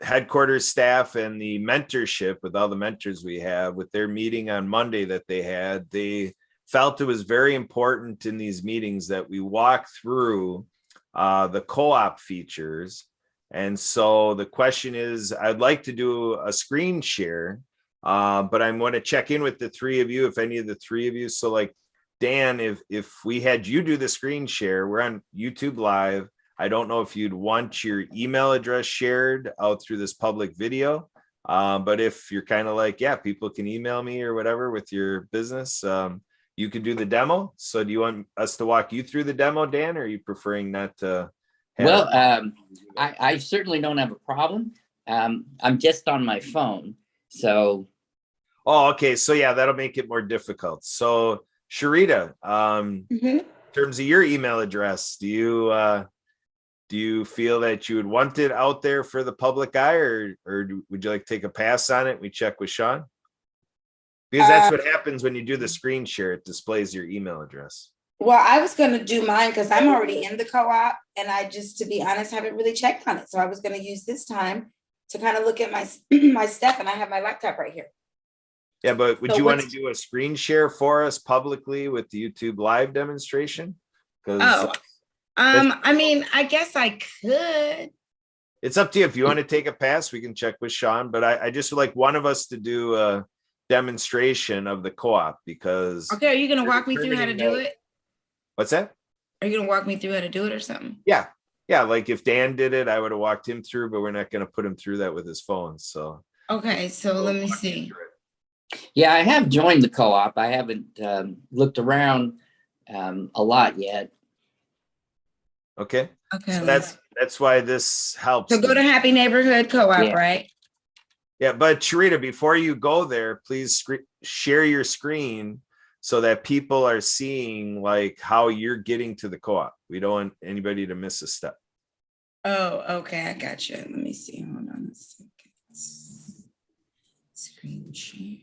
headquarters staff and the mentorship with all the mentors we have with their meeting on Monday that they felt it was very important in these meetings that we walk through the co-op features. And so the question is, I'd like to do a screen share, but I'm going to check in with the three of you, if any of the three of you. So like Dan, if we had you do the screen share, we're on YouTube Live. I don't know if you'd want your email address shared out through this public video. But if you're kind of like, yeah, people can email me or whatever with your business, you could do the demo. So do you want us to walk you through the demo, Dan, or are you preferring not to? Well, I certainly don't have a problem. I'm just on my phone. So. Oh, okay. So yeah, that'll make it more difficult. So Sharita, in terms of your email address, do you feel that you would want it out there for the public eye, or would you like to take a pass on it? We check with Sean. Because that's what happens when you do the screen share, it displays your email address. Well, I was going to do mine because I'm already in the co-op and I just, to be honest, haven't really checked on it. So I was going to use this time to kind of look at my my stuff, and I have my laptop right here. Yeah, but would you want to do a screen share for us publicly with the YouTube Live demonstration? I mean, I guess I could. It's up to you. If you want to take a pass, we can check with Sean, but I just would like one of us to do a demonstration of the co-op because. Okay, are you going to walk me through how to do it? What's that? Are you going to walk me through how to do it or something? Yeah. Yeah. Like if Dan did it, I would have walked him through, but we're not going to put him through that with his phone. So. Okay. So let me see. Yeah, I have joined the co-op. I haven't looked around a lot yet. Okay. Okay. So that's why this helps. So go to Happy Neighborhood Co-op, right? Yeah. But Sharita, before you go there, please share your screen so that people are seeing like how you're getting to the co-op. We don't want anybody to miss a step. Oh, okay. I got you. Let me see. Hold on a second. Screen share.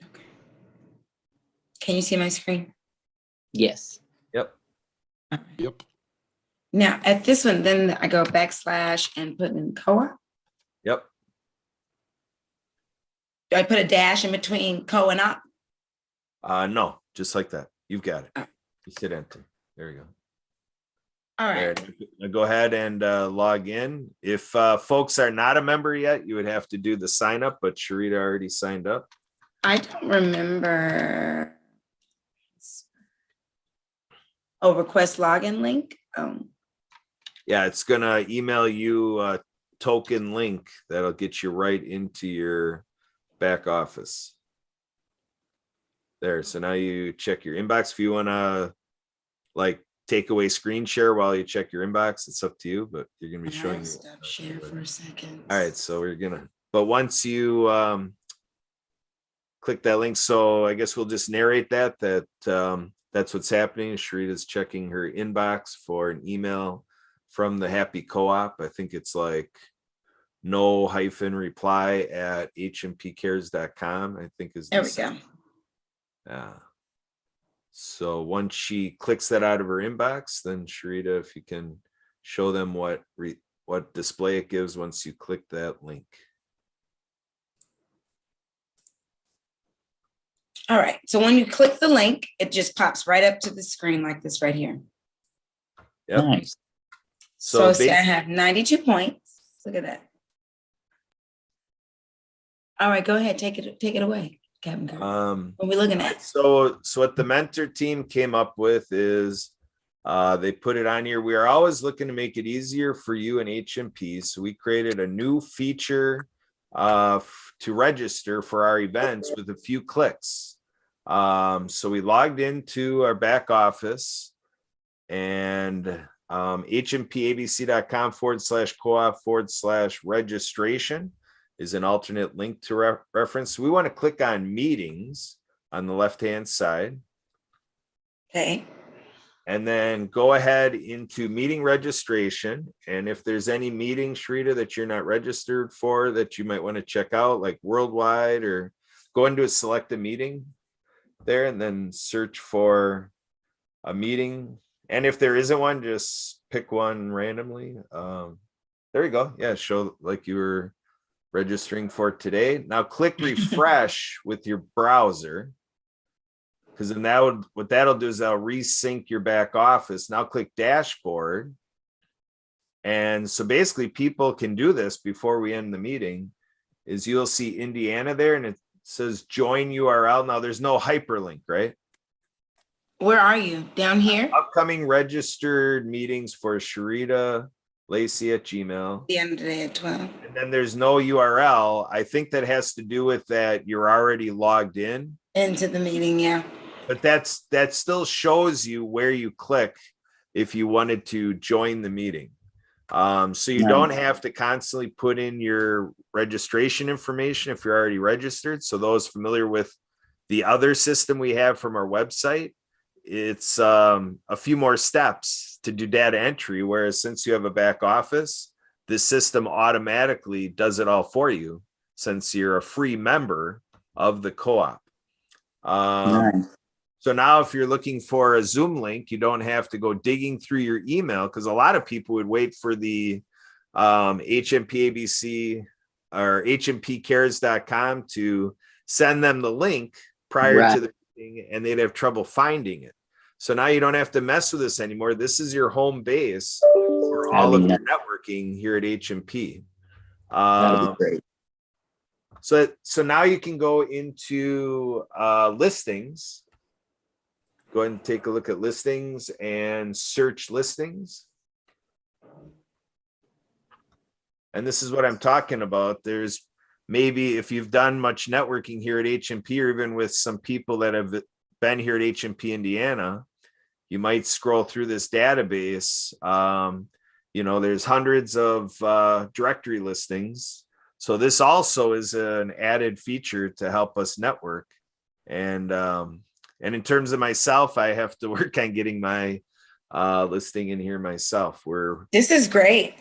Okay. Can you see my screen? Yes. Yep. All right. Yep. Now at this one, then I go backslash and put in co-op. Yep. Do I put a dash in between co and op? No, just like that. You've got it. Right. Just hit enter. There you go. All right. Now go ahead and log in. If folks are not a member yet, you would have to do the sign up, but Sharita already signed up. I don't remember. Oh, request login link. Oh. Yeah, it's gonna email you a token link that'll get you right into your back office. There. So now you check your inbox. If you want to like take away screen share while you check your inbox, it's up to you, but you're going to be showing. Stop share for a second. All right. So we're going to, but once you click that link, so I guess we'll just narrate that that's what's happening. Sharita's checking her inbox for an email from the Happy Co-op. I think it's like no-reply@hmpcares.com, I think is. There we go. Yeah. So once she clicks that out of her inbox, then Sharita, if you can show them what display it gives once you click that link. All right. So when you click the link, it just pops right up to the screen like this right here. Yep. Nice. So see, I have 92 points. Look at that. All right, go ahead. Take it away. What are we looking at? So what the mentor team came up with is they put it on here. We are always looking to make it easier for you and HMP. So we created a new feature to register for our events with a few clicks. So we logged into our back office, and hmpabc.com/co-op/registration is an alternate link to reference. We want to click on meetings on the left-hand side. Okay. And then go ahead into meeting registration. And if there's any meetings, Sharita, that you're not registered for that you might want to check out, like worldwide, or go into select a meeting there and then search for a meeting. And if there isn't one, just pick one randomly. There you go. Yeah, show like you were registering for today. Now click refresh with your browser. Because then what that'll do is that'll resync your back office. Now click dashboard. And so basically people can do this before we end the meeting, is you'll see Indiana there and it says join URL. Now there's no hyperlink, right? Where are you? Down here? Upcoming registered meetings for Sharita Lacey at Gmail. The end of the day at 12. And then there's no URL. I think that has to do with that you're already logged in. Into the meeting, yeah. But that still shows you where you click if you wanted to join the meeting. So you don't have to constantly put in your registration information if you're already registered. So those familiar with the other system we have from our website, it's a few more steps to do data entry. Whereas since you have a back office, the system automatically does it all for you since you're a free member of the co-op. So now if you're looking for a Zoom link, you don't have to go digging through your email, because a lot of people would wait for the HMPABC or hmpcares.com to send them the link prior to the meeting, and they'd have trouble finding it. So now you don't have to mess with this anymore. This is your home base for all of your networking here at HMP. That'd be great. So now you can go into listings. Go ahead and take a look at listings and search listings. And this is what I'm talking about. There's maybe if you've done much networking here at HMP, or even with some people that have been here at HMP Indiana, you might scroll through this database. There's hundreds of directory listings. So this also is an added feature to help us network. And in terms of myself, I have to work on getting my listing in here myself. This is great.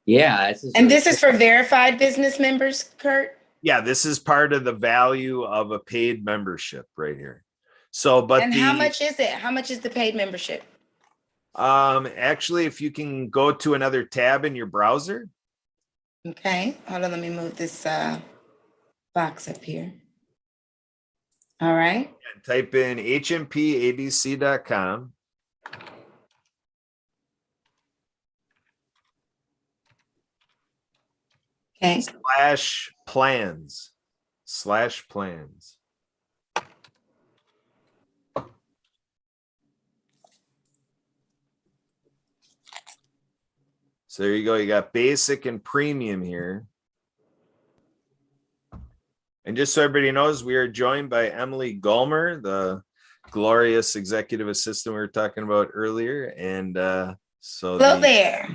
Yeah. This is for verified business members, Kurt? Yeah, this is part of the value of a paid membership right here. So, how much is it? How much is the paid membership? Actually, if you can go to another tab in your browser. Okay, hold on, let me move this box up here. All right. And type in hmpabc.com. Okay. /plans. So there you go. You got basic and premium here. And just so everybody knows, we are joined by Emily Gulmer, the glorious executive assistant we were talking about earlier. And hello there.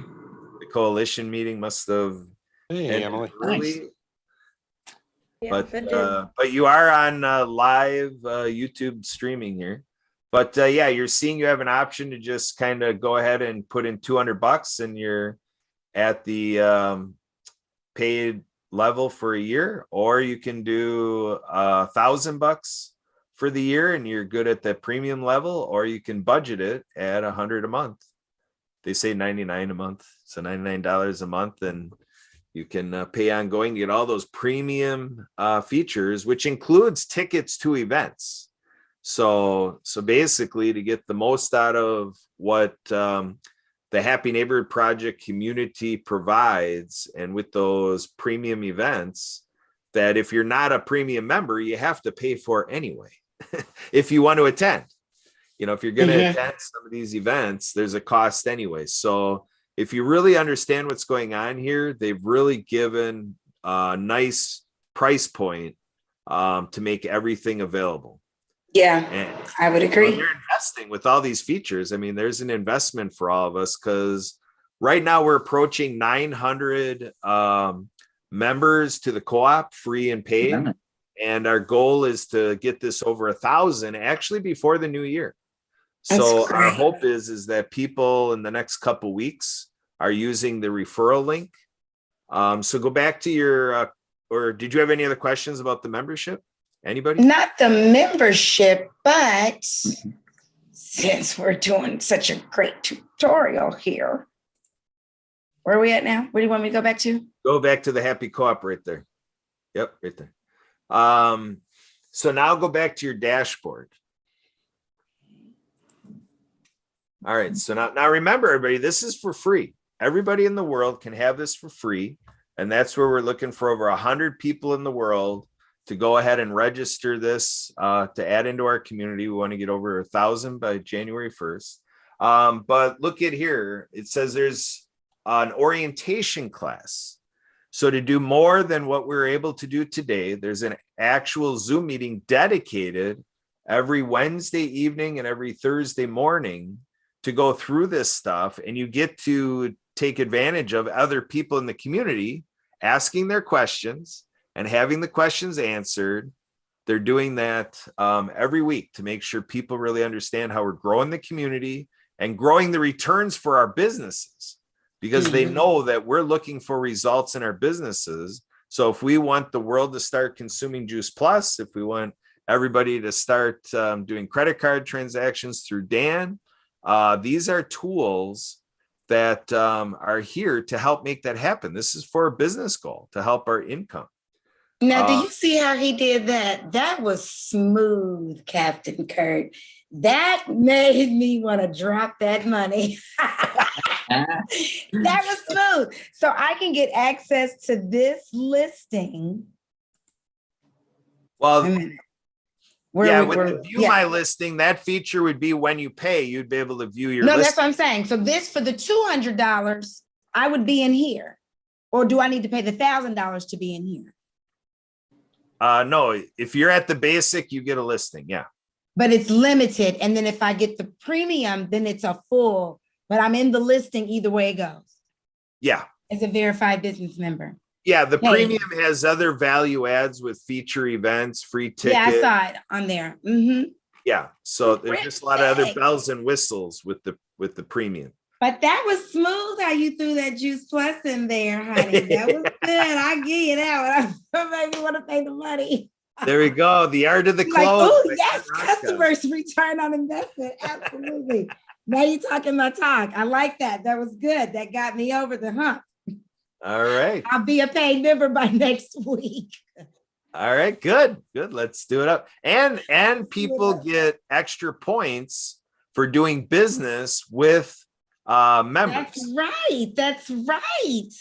The coalition meeting must have ended Emily. Early. Nice. But you are on live YouTube streaming here. But you're seeing you have an option to just kind of go ahead and put in $200 and you're at the paid level for a year, or you can do $1,000 for the year and you're good at the premium level, or you can budget it at $100 a month. They say $99 a month, so $99 a month, and you can pay ongoing to get all those premium features, which includes tickets to events. So basically, to get the most out of what the Happy Neighborhood Project community provides, and with those premium events that if you're not a premium member, you have to pay for anyway, if you want to attend. If you're going to attend some of these events, there's a cost anyway. So if you really understand what's going on here, they've really given a nice price point to make everything available. Yeah, And I would well, agree. they're investing with all these features. I mean, there's an investment for all of us because right now we're approaching 900 members to the co-op, free and paid. Right. And our goal is to get this over 1,000 actually before the new year. That's So our great. hope is that people in the next couple weeks are using the referral link. So go back to your, or did you have any other questions about the membership? Anybody? Not the membership, but since we're doing such a great tutorial here, where are we at now? Where do you want me to go back to? Go back to the happy co-op right there. Yep, right there. So now go back to your dashboard. All right, so now remember, everybody, this is for free. Everybody in the world can have this for free. And that's where we're looking for over 100 people in the world to go ahead and register this to add into our community. We want to get over 1,000 by January 1st. But look at here, it says there's an orientation class. So to do more than what we're able to do today, there's an actual Zoom meeting dedicated every Wednesday evening and every Thursday morning to go through this stuff. And you get to take advantage of other people in the community asking their questions and having the questions answered. They're doing that every week to make sure people really understand how we're growing the community and growing the returns for our businesses, because they know that we're looking for results in our businesses. So if we want the world to start consuming Juice Plus, if we want everybody to start doing credit card transactions through Dan, these are tools that are here to help make that happen. This is for a business goal to help our income. Now, do you see how he did that? That was smooth, Captain Kurt. That made me want to drop that money. That was smooth. So I can get access to this listing. Well, View my listing, that feature would be when you pay, you'd be able to view your listing. listing. That's what I'm saying. So this for the $200, I would be in here. Or do I need to pay the $1,000 to be in here? No, if you're at the basic, you get a listing. Yeah. But it's limited. And then if I get the premium, then it's a full, but I'm in the listing either way it goes. Yeah. As a verified business member. Yeah. The premium has other value adds with feature events, free tickets. Yeah, I saw it on there. Mm-hmm. Yeah. So there's just a lot of other bells and whistles with the premium. But that was smooth how you threw that Juice Plus in there, honey. That was good. I give you that one. That made me want to pay the money. There we go. The art of the close. Like, oh, yes, customers return on investment. Absolutely. Now you're talking my talk. I like that. That was good. That got me over the hump. All right. I'll be a paid member by next week. All right, good. Let's do it up. And people get extra points for doing business with members. That's right.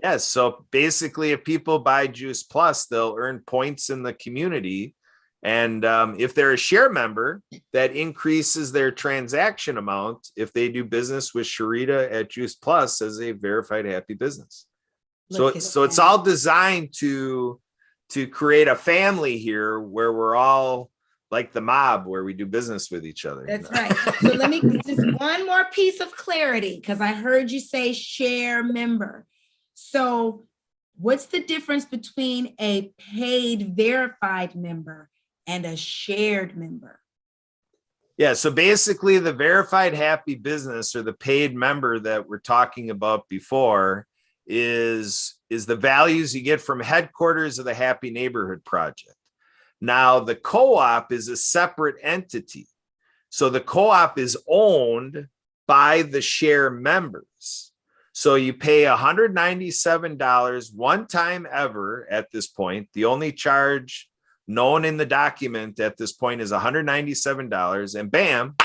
Yes. So basically, if people buy Juice Plus, they'll earn points in the community. And if they're a share member, that increases their transaction amount if they do business with Sharita at Juice Plus as a verified happy business. So it's all designed to create a family here where we're all like the mob, where we do business with each other. That's right. So let me just one more piece of clarity, because I heard you say share member. So what's the difference between a paid verified member and a shared member? Yeah, so basically the verified happy business, or the paid member that we're talking about before, is the values you get from headquarters of the Happy Neighborhood Project. Now, the co-op is a separate entity. So the co-op is owned by the share members. So you pay $197 one time ever at this point. The only charge known in the document at this point is $197, and bam,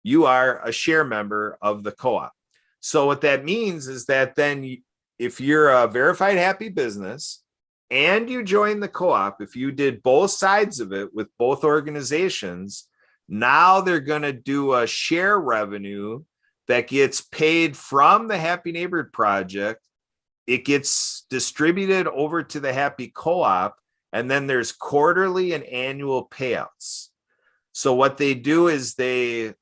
you are a share member of the co-op. So what that means is that then if you're a verified happy business and you join the co-op, if you did both sides of it with both organizations, now they're going to do a share revenue that gets paid from the Happy Neighborhood Project. It gets distributed over to the Happy Co-op, and then there's quarterly and annual payouts. So what they do is they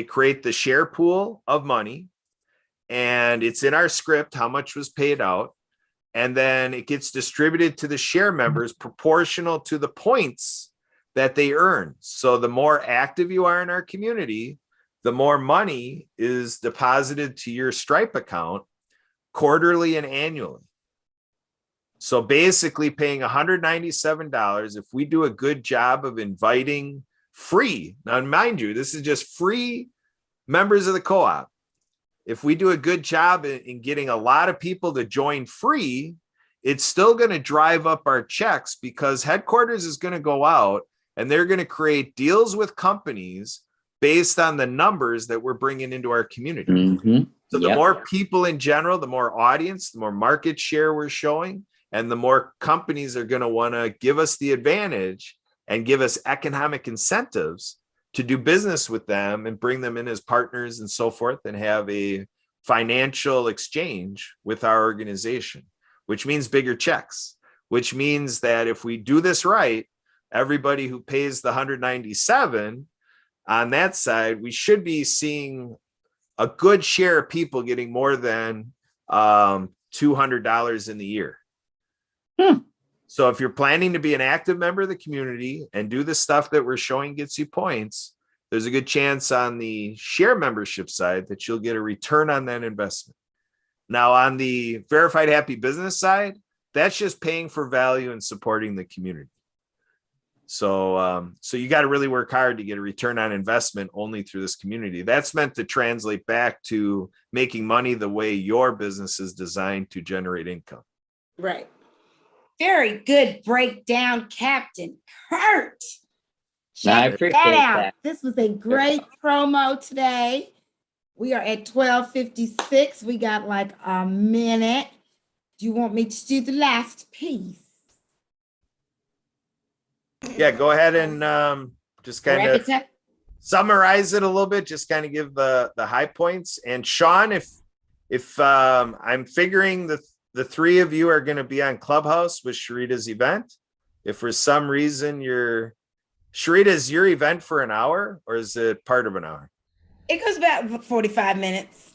create the share pool of money, and it's in our script how much was paid out. And then it gets distributed to the share members proportional to the points that they earn. So the more active you are in our community, the more money is deposited to your Stripe account quarterly and annually. So basically paying $197, if we do a good job of inviting free, now mind you, this is just free members of the co-op. If we do a good job in getting a lot of people to join free, it's still going to drive up our checks, because headquarters is going to go out and they're going to create deals with companies based on the numbers that we're bringing into our community. Mm-hmm. So the more people in general, the more audience, the more market share we're showing, and the more companies are going to want to give us the advantage and give us economic incentives to do business with them and bring them in as partners and so forth, and have a financial exchange with our organization, which means bigger checks, which means that if we do this right, everybody who pays the 197 on that side, we should be seeing a good share of people getting more than $200 in the year. So if you're planning to be an active member of the community and do the stuff that we're showing gets you points, there's a good chance on the share membership side that you'll get a return on that investment. Now on the Verified Happy Business side, that's just paying for value and supporting the community. So you got to really work hard to get a return on investment only through this community. That's meant to translate back to making money the way your business is designed to generate income. Right. Very good breakdown, Captain Kurt. I appreciate that. This was a great promo today. We are at 12:56. We got like a minute. Do you want me to do the last piece? Yeah, go ahead and just kind of summarize it a little bit. Just kind of give the high points. And Sean, if I'm figuring the three of you are going to be on Clubhouse with Sharita's event. If for some reason Sharita, is your event for an hour or is it part of an hour? It goes about 45 minutes.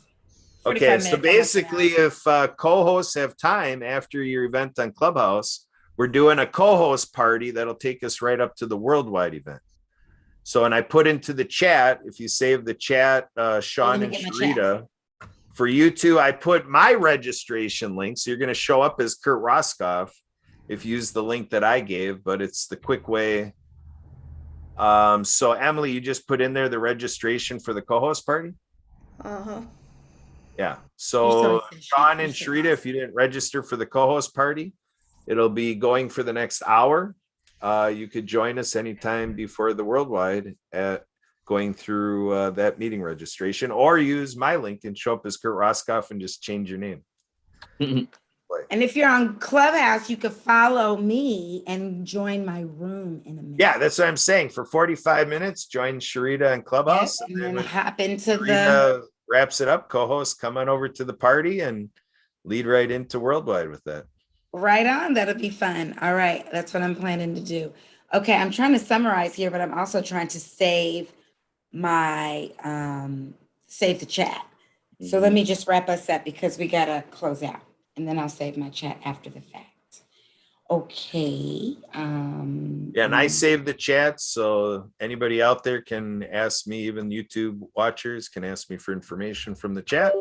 45 okay, minutes, so basically if co-hosts have time after your event on Clubhouse, we're doing a co-host party that'll take us right up to the worldwide event. So, and I put into the chat, if you save the chat, Sean and Sharita, for you two, I put my registration link. So you're going to show up as Kurt Roskoff if you use the link that I gave, but it's the quick way. So Emily, you just put in there the registration for the co-host party? Uh-huh. Yeah. So Sean and Sharita, if you didn't register for the co-host party, it'll be going for the next hour. You could join us anytime before the worldwide at going through that meeting registration, or use my link and show up as Kurt Roskoff and just change your name. And if you're on Clubhouse, you could follow me and join my room in a minute. Yeah, that's what I'm saying. For 45 minutes, join Sharita on Clubhouse. Yes, and then hop into Sharita wraps it up. Co-host, come on over to the party and lead right into worldwide with that. Right on. That'll be fun. All right. That's what I'm planning to do. Okay. I'm trying to summarize here, but I'm also trying to save my save the chat. So let me just wrap us up because we gotta close out, and then I'll save my chat after the fact. Okay. Yeah, and I saved the chat, so anybody out there can ask me, even YouTube watchers can ask me for information from the chat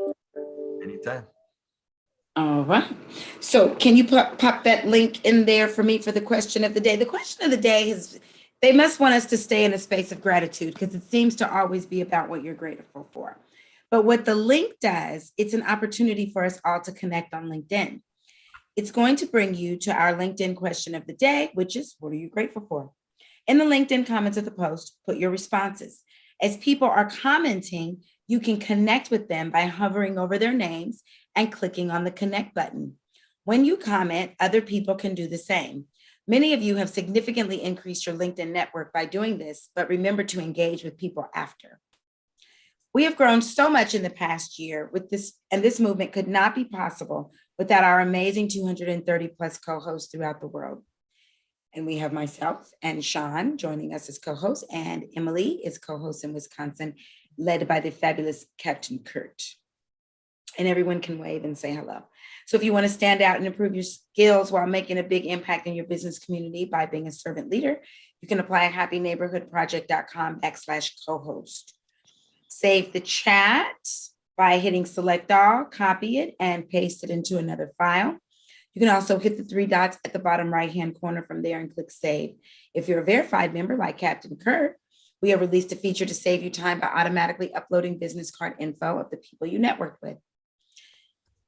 anytime. All right. So can you pop that link in there for me for the question of the day? The question of the day is, they must want us to stay in a space of gratitude because it seems to always be about what you're grateful for. But what the link does, it's an opportunity for us all to connect on LinkedIn. It's going to bring you to our LinkedIn question of the day, which is, what are you grateful for? In the LinkedIn comments of the post, put your responses. As people are commenting, you can connect with them by hovering over their names and clicking on the connect button. When you comment, other people can do the same. Many of you have significantly increased your LinkedIn network by doing this, but remember to engage with people after. We have grown so much in the past year with this, and this movement could not be possible without our amazing 230 plus co-hosts throughout the world. And we have myself and Sean joining us as co-host, and Emily is co-host in Wisconsin, led by the fabulous Captain Kurt. And everyone can wave and say hello. So if you want to stand out and improve your skills while making a big impact in your business community by being a servant leader, you can apply at happyneighborhoodproject.com/co-host. Save the chat by hitting select all, copy it, and paste it into another file. You can also hit the 3 dots at the bottom right-hand corner from there and click save. If you're a verified member like Captain Kurt, we have released a feature to save you time by automatically uploading business card info of the people you network with.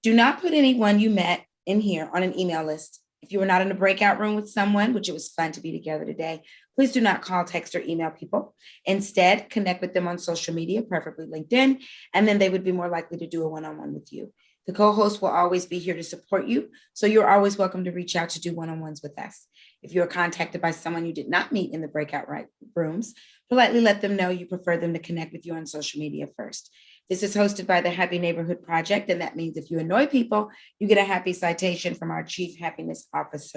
Do not put anyone you met in here on an email list. If you were not in a breakout room with someone, which it was fun to be together today, please do not call, text, or email people. Instead, connect with them on social media, preferably LinkedIn, and then they would be more likely to do a one-on-one with you. The co-host will always be here to support you, so you're always welcome to reach out to do one-on-ones with us. If you're contacted by someone you did not meet in the breakout rooms, politely let them know you prefer them to connect with you on social media first. This is hosted by the Happy Neighborhood Project, and that means if you annoy people, you get a happy citation from our Chief Happiness Officer,